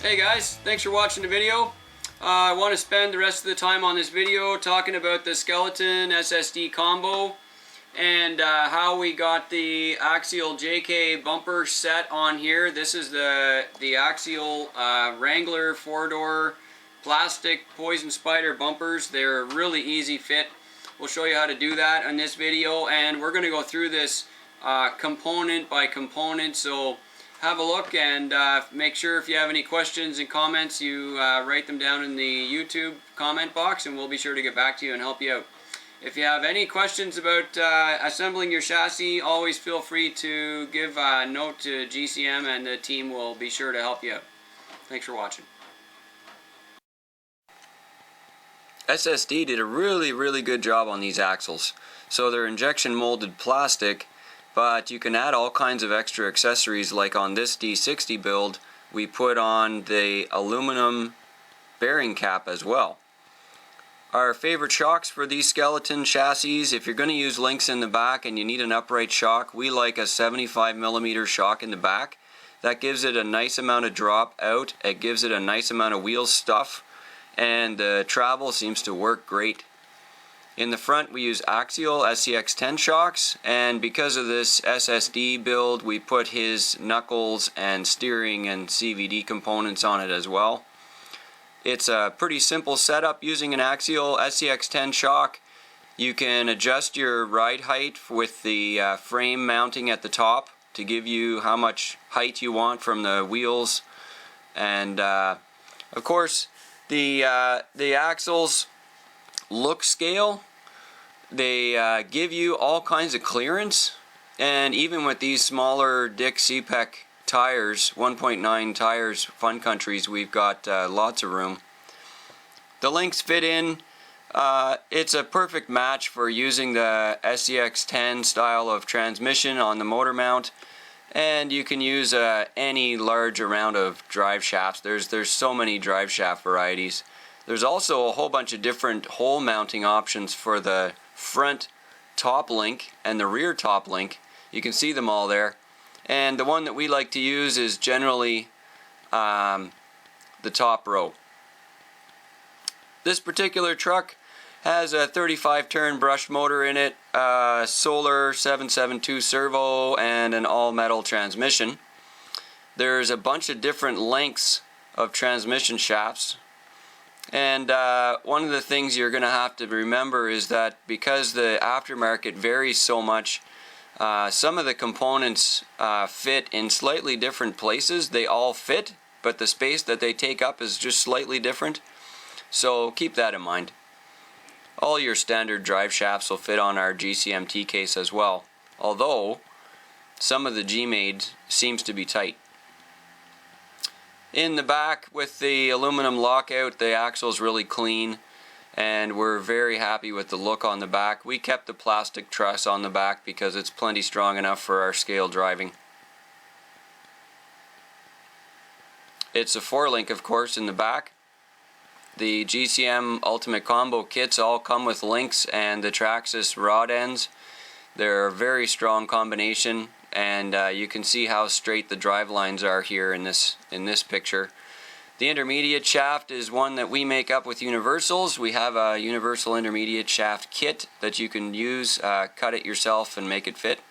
Hey guys, thanks for watching the video. I want to spend the rest of the time on this video talking about the skeleton SSD combo and how we got the Axial JK bumper set on here. This is the Axial Wrangler 4-door plastic Poison Spider bumpers. They're a really easy fit. We'll show you how to do that in this video, and we're going to go through this component by component. So have a look and make sure if you have any questions and comments you write them down in the YouTube comment box, and we'll be sure to get back to you and help you out. If you have any questions about assembling your chassis, always feel free to give a note to GCM and the team will be sure to help you out. Thanks for watching. SSD did a really good job on these axles. So they're injection molded plastic, but you can add all kinds of extra accessories. Like on this D60 build, we put on the aluminum bearing cap as well. Our favorite shocks for these skeleton chassis, if you're going to use links in the back and you need an upright shock, we like a 75mm shock in the back. That gives it a nice amount of drop out, it gives it a nice amount of wheel stuff, and the travel seems to work great. In the front we use Axial SCX10 shocks, and because of this SSD build we put his knuckles and steering and CVD components on it as well. It's a pretty simple setup using an Axial SCX10 shock. You can adjust your ride height with the frame mounting at the top to give you how much height you want from the wheels, and of course the axles look scale. They give you all kinds of clearance, and even with these smaller Dick CPEC tires, 1.9 tires, Fun Countries, we've got lots of room. The links fit in. It's a perfect match for using the SCX10 style of transmission on the motor mount, and you can use any large amount of drive shafts. There's so many drive shaft varieties. There's also a whole bunch of different hole mounting options for the front top link and the rear top link. You can see them all there, and the one that we like to use is generally the top row. This particular truck has a 35 turn brush motor in it, Solar 772 servo, and an all metal transmission. There's a bunch of different lengths of transmission shafts. And one of the things you're going to have to remember is that because the aftermarket varies so much, some of the components fit in slightly different places. They all fit, but the space that they take up is just slightly different. So keep that in mind. All your standard drive shafts will fit on our GCMT case as well, although some of the G-Made seems to be tight. In the back with the aluminum lockout, the axle's really clean, and we're very happy with the look on the back. We kept the plastic truss on the back because it's plenty strong enough for our scale driving. It's a 4-link, of course, in the back. The GCM Ultimate Combo kits all come with links and the Traxxas rod ends. They're a very strong combination, and you can see how straight the drive lines are here in this picture. The intermediate shaft is one that we make up with Universals. We have a Universal intermediate shaft kit that you can use, cut it yourself and make it fit.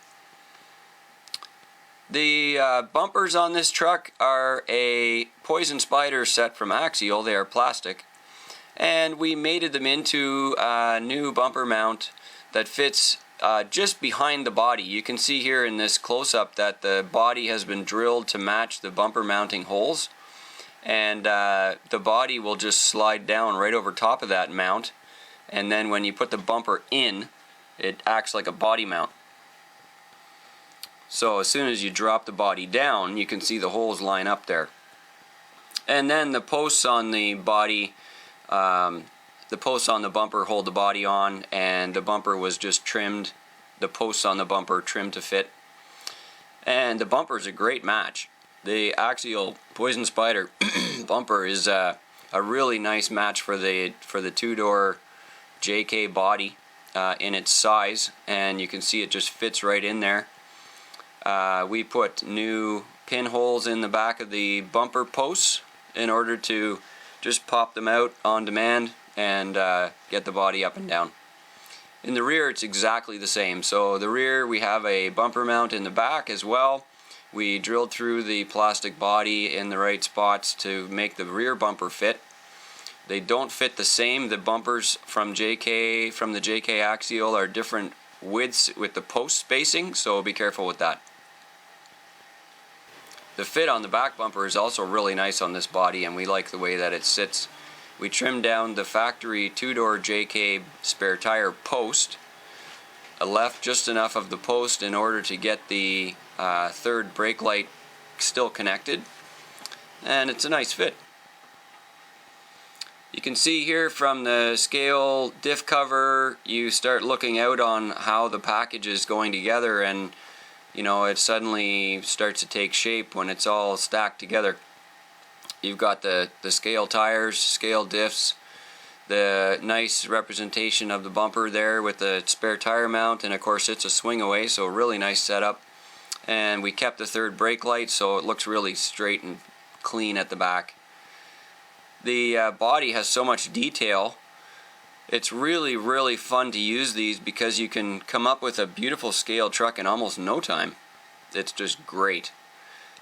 The bumpers on this truck are a Poison Spider set from Axial. They are plastic, and we mated them into a new bumper mount that fits just behind the body. You can see here in this close-up that the body has been drilled to match the bumper mounting holes, and the body will just slide down right over top of that mount, and then when you put the bumper in, it acts like a body mount. So as soon as you drop the body down, you can see the holes line up there. And then the posts on the body, the posts on the bumper hold the body on, and the bumper was just trimmed, the posts on the bumper trimmed to fit. And the bumper is a great match. The Axial Poison Spider bumper is a really nice match for the 2-door JK body in its size, and you can see it just fits right in there. We put new pinholes in the back of the bumper posts in order to just pop them out on demand and get the body up and down. In the rear it's exactly the same. So the rear, we have a bumper mount in the back as well. We drilled through the plastic body in the right spots to make the rear bumper fit. They don't fit the same. The bumpers from the JK Axial are different widths with the post spacing, so be careful with that. The fit on the back bumper is also really nice on this body, and we like the way that it sits. We trimmed down the factory two-door JK spare tire post. I left just enough of the post in order to get the third brake light still connected, and it's a nice fit. You can see here from the scale diff cover, you start looking out on how the package is going together, and you know, it suddenly starts to take shape when it's all stacked together. You've got the scale tires, scale diffs, the nice representation of the bumper there with the spare tire mount, and of course it's a swing away, so really nice setup. And we kept the third brake light, so it looks really straight and clean at the back. The body has so much detail. It's really fun to use these because you can come up with a beautiful scale truck in almost no time. It's just great.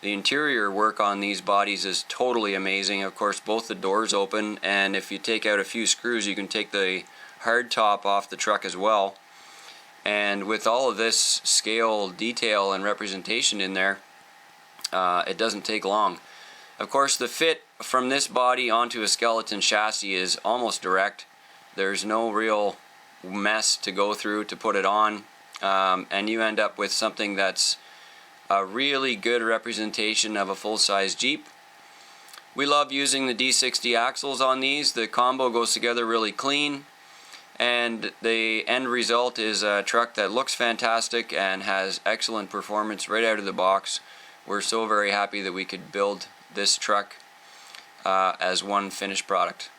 The interior work on these bodies is totally amazing. Of course, both the doors open, and if you take out a few screws, you can take the hard top off the truck as well. And with all of this scale detail and representation in there, it doesn't take long. Of course, the fit from this body onto a skeleton chassis is almost direct. There's no real mess to go through to put it on, and you end up with something that's a really good representation of a full-size Jeep. We love using the D60 axles on these. The combo goes together really clean, and the end result is a truck that looks fantastic and has excellent performance right out of the box. We're so very happy that we could build this truck as one finished product.